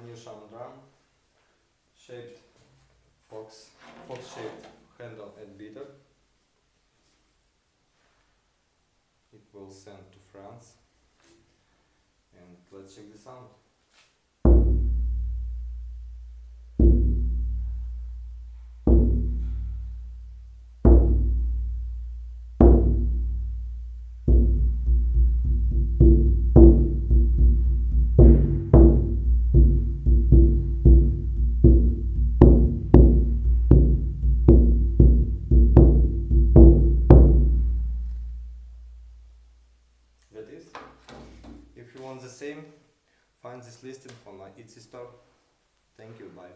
new Shaman drum, shaped fox shaped handle and beater. It will send to France, and let's check the sound. That is. If you want the same, find this listing on my Etsy store. Thank you, bye.